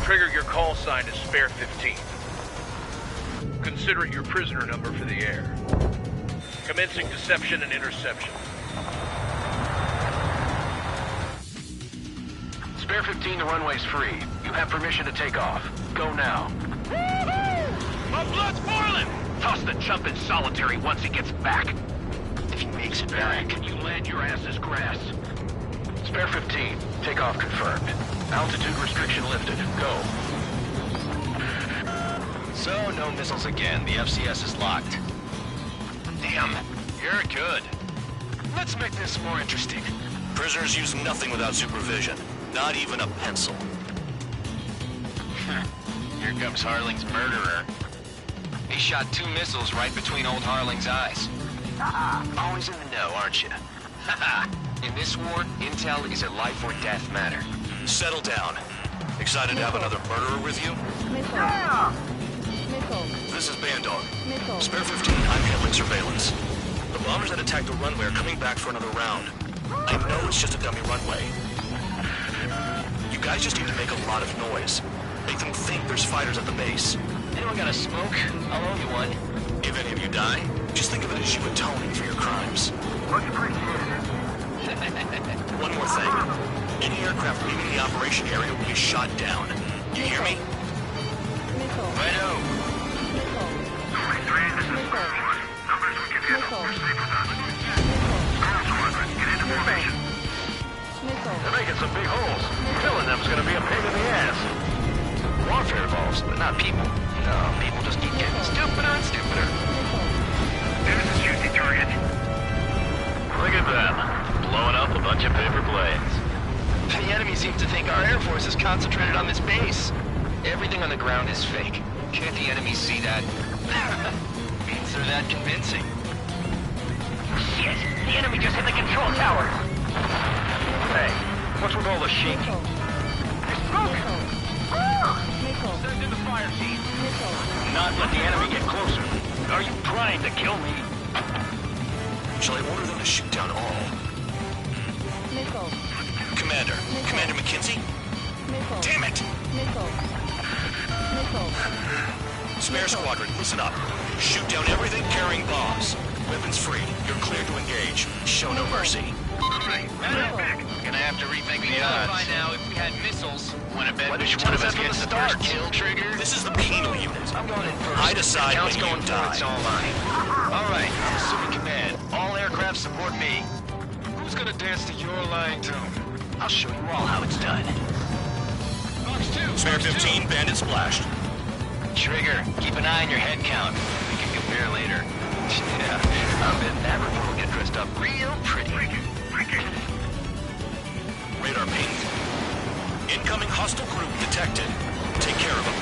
Speaker 15: Trigger, your call sign is Spare 15. Consider it your prisoner number for the air. Commencing deception and interception.
Speaker 3: Spare 15, the runway's free. You have permission to take off. Go now.
Speaker 15: Woohoo! My blood's boiling!
Speaker 3: Toss the chump in solitary once he gets back. If he makes it back, you land your ass as grass. Spare 15, takeoff confirmed. Altitude restriction lifted. Go.
Speaker 4: So, no missiles again. The FCS is locked.
Speaker 3: Damn.
Speaker 4: You're good.
Speaker 3: Let's make this more interesting.
Speaker 4: Prisoners use nothing without supervision. Not even a pencil.
Speaker 3: Here comes Harling's murderer. He shot 2 missiles right between old Harling's eyes. Always in the know, aren't you? In this war, intel is a life or death matter.
Speaker 4: Settle down. Excited to have another murderer with you?
Speaker 9: Yeah!
Speaker 4: This is Bandog. Spare 15, I'm handling surveillance. The bombers that attacked the runway are coming back for another round. I know it's just a dummy runway. You guys just need to make a lot of noise. Make them think there's fighters at the base.
Speaker 3: Anyone got a smoke? I'll owe you one.
Speaker 4: If any of you die, just think of it as you atoning for your crimes.
Speaker 6: Much appreciated.
Speaker 4: One more thing. Any aircraft leaving the operation area will be shot down. You hear me?
Speaker 3: Righto.
Speaker 6: Number 3, this is Number Missile. Squadron, get into formation.
Speaker 3: They're making some big holes. Filling them's gonna be a pain in the ass.
Speaker 4: Warfare evolves, but not people. No, people just keep getting stupider and stupider.
Speaker 11: There's a juicy target.
Speaker 3: Look at them, blowing up a bunch of paper planes.
Speaker 4: The enemy seems to think our Air Force is concentrated on this base. Everything on the ground is fake. Can't the enemy see that? Means they're that convincing.
Speaker 2: Shit! The enemy just hit the control tower!
Speaker 3: Hey, what's with all the shaking?
Speaker 2: There's smoke! Send in the fire team!
Speaker 3: Not let the enemy get closer. Are you trying to kill me?
Speaker 4: Shall I order them to shoot down all? Commander. Commander McKenzie? Damn it! Spare squadron, listen up. Shoot down everything carrying bombs. Weapons free. You're cleared to engage. Show no mercy.
Speaker 3: Alright, gonna have to rethink the odds.
Speaker 4: By now, if we had missiles.
Speaker 3: Wanna bet which one of us gets the first kill trigger?
Speaker 4: This is the penal unit.
Speaker 3: I'm going in first.
Speaker 4: I decide when
Speaker 3: going
Speaker 4: you die.
Speaker 3: It's all mine.
Speaker 4: Alright, I'm assuming command.
Speaker 3: All aircraft support me.
Speaker 4: Who's gonna dance to your lying tune?
Speaker 3: I'll show you all how it's done.
Speaker 4: Box 2. Spare 15, bandit splashed.
Speaker 3: Trigger, keep an eye on your head count. We can compare later.
Speaker 4: Yeah, I bet that will get dressed up real pretty. Radar ping. Incoming hostile group detected. Take care of them.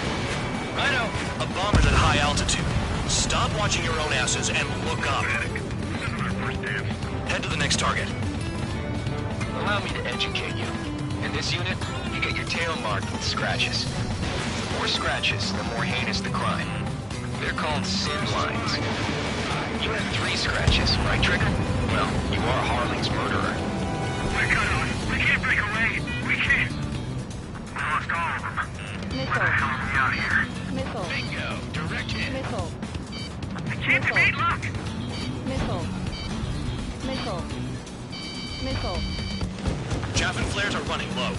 Speaker 3: I know.
Speaker 4: A bomber's at high altitude. Stop watching your own asses and look up. Head to the next target.
Speaker 3: Allow me to educate you. In this unit, you get your tail marked with scratches. The more scratches, the more heinous the crime. They're called sin lines. You have 3 scratches, right, Trigger? Well, you are Harling's murderer.
Speaker 11: We're cut off. We can't break away. We can't. We lost all of them. Where the hell are we out here?
Speaker 3: Bingo. Direct hit.
Speaker 11: I can't debate luck.
Speaker 4: Chaff and flares are running low.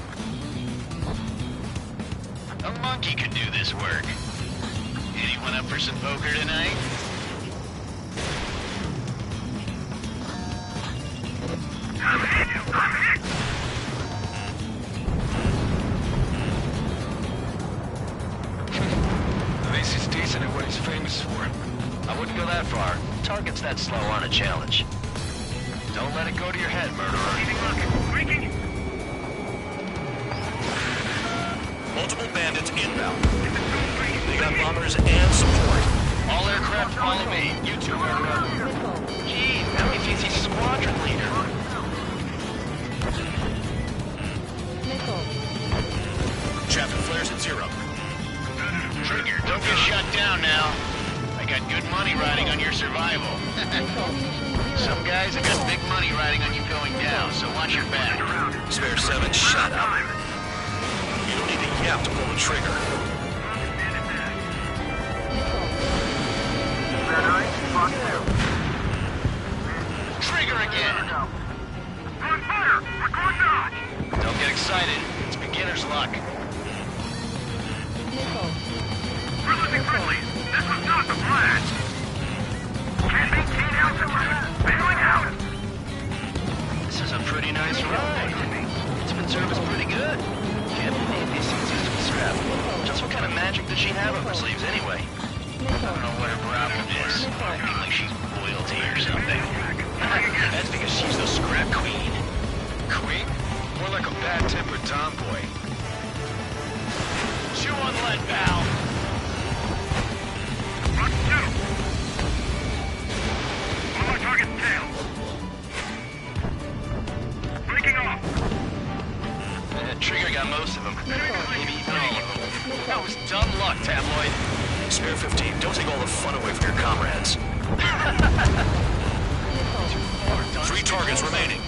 Speaker 3: A monkey could do this work. Anyone up for some poker tonight?
Speaker 4: This is decent at what he's famous for.
Speaker 3: I wouldn't go that far. Targets that slow on a challenge. Don't let it go to your head, murderer.
Speaker 4: Multiple bandits inbound. They got bombers and support.
Speaker 3: All aircraft follow me. You two, murderer. Gee, now he thinks he's squadron leader.
Speaker 4: Chaff and flares at 0.
Speaker 3: Trigger, don't get shut down now. I got good money riding on your survival. Some guys have got big money riding on you going down, so watch your back.
Speaker 4: Spare 7, shut up. You don't need to yap to pull the trigger.
Speaker 3: Trigger again. Don't get excited. It's beginner's luck.
Speaker 11: We're losing friendlies. This was not the plan. Can't maintain altitude. Bailing out.
Speaker 3: This is a pretty nice ride. It's been serviced pretty good. Can't believe these things used to be scrapped. Just what kind of magic does she have up her sleeves anyway? I don't know what her problem is. I feel like she's royalty or something. That's because she's the scrap queen.
Speaker 4: Queen? More like a bad-tempered tomboy.
Speaker 3: Chew on lead, pal.
Speaker 11: Rock 2. On my target's tail. Breaking off.
Speaker 3: Trigger got most of them. Maybe even all of them. That was dumb luck, Tabloid.
Speaker 4: Spare 15, don't take all the fun away from your comrades. 3 targets remaining.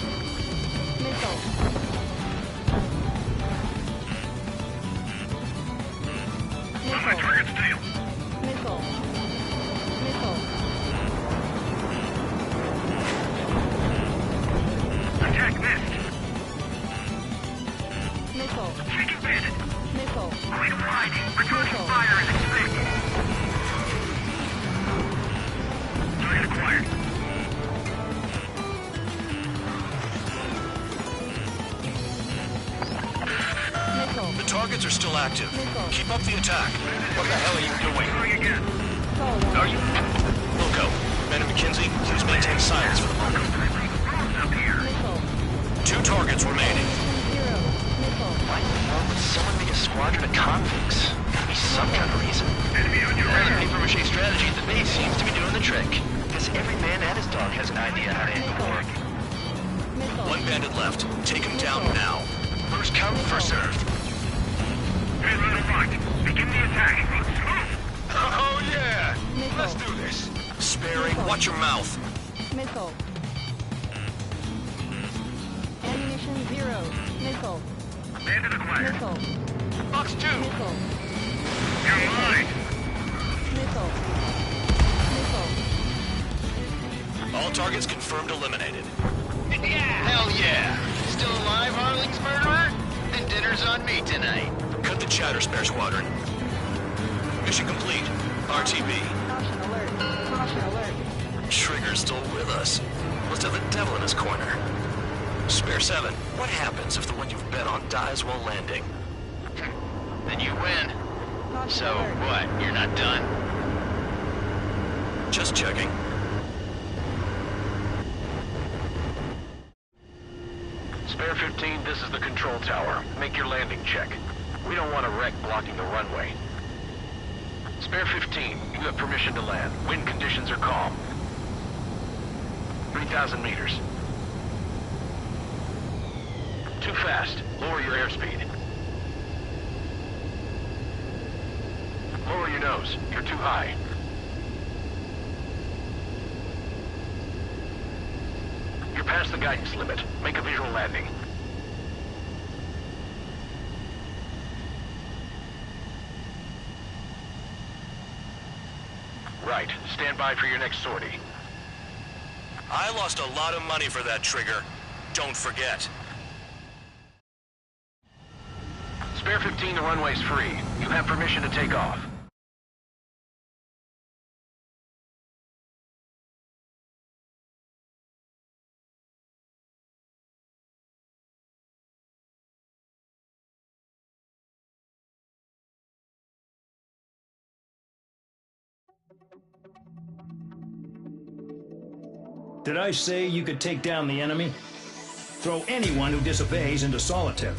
Speaker 11: On my target's tail. Attack missed. Taking bandit. Queen of hiding. Returning fire is expected. Target acquired.
Speaker 4: targets are still active. Keep up the attack.
Speaker 15: What the hell are you doing?
Speaker 4: Are you? Wilco, Ben and McKenzie, please maintain silence for the moment. 2 targets remaining.
Speaker 3: Why in the world would someone make a squadron of convicts? Gotta be some kind of reason. The paper-mache strategy at the base seems to be doing the trick. Guess every man and his dog has an idea how to end the war.
Speaker 4: 1 bandit left. Take him down now.
Speaker 3: First come, first served.
Speaker 11: Hey, line of right. Begin the attack.
Speaker 4: Oh yeah! Let's do this. Sparing, watch your mouth.
Speaker 16: Missile. Ammunition 0. Missile.
Speaker 11: Bandit acquired.
Speaker 16: Missile.
Speaker 3: Box 2.
Speaker 16: Missile.
Speaker 11: You're mine.
Speaker 16: Missile. Missile.
Speaker 4: All targets confirmed eliminated.
Speaker 3: Hell yeah! Still alive, Harling's murderer? Then dinner's on me tonight.
Speaker 4: Cut the chatter, Spare Squadron. Mission complete. RTB.
Speaker 16: Caution alert. Caution alert.
Speaker 4: Trigger's still with us. Must have the devil in his corner. Spare 7, what happens if the one you've bet on dies while landing?
Speaker 3: Then you win.
Speaker 16: Caution
Speaker 3: So,
Speaker 16: alert.
Speaker 3: what? You're not done?
Speaker 4: Just checking.
Speaker 15: Spare 15, this is the control tower. Make your landing check. We don't want a wreck blocking the runway. Spare 15, you have permission to land. Wind conditions are calm. 3,000 meters. Too fast. Lower your airspeed. Lower your nose. You're too high. You're past the guidance limit. Make a visual landing. Right. Stand by for your next sortie.
Speaker 4: I lost a lot of money for that trigger. Don't forget.
Speaker 15: Spare 15, the runway's free. You have permission to take off.
Speaker 12: Did I say you could take down the enemy? Throw anyone who disobeys into solitary.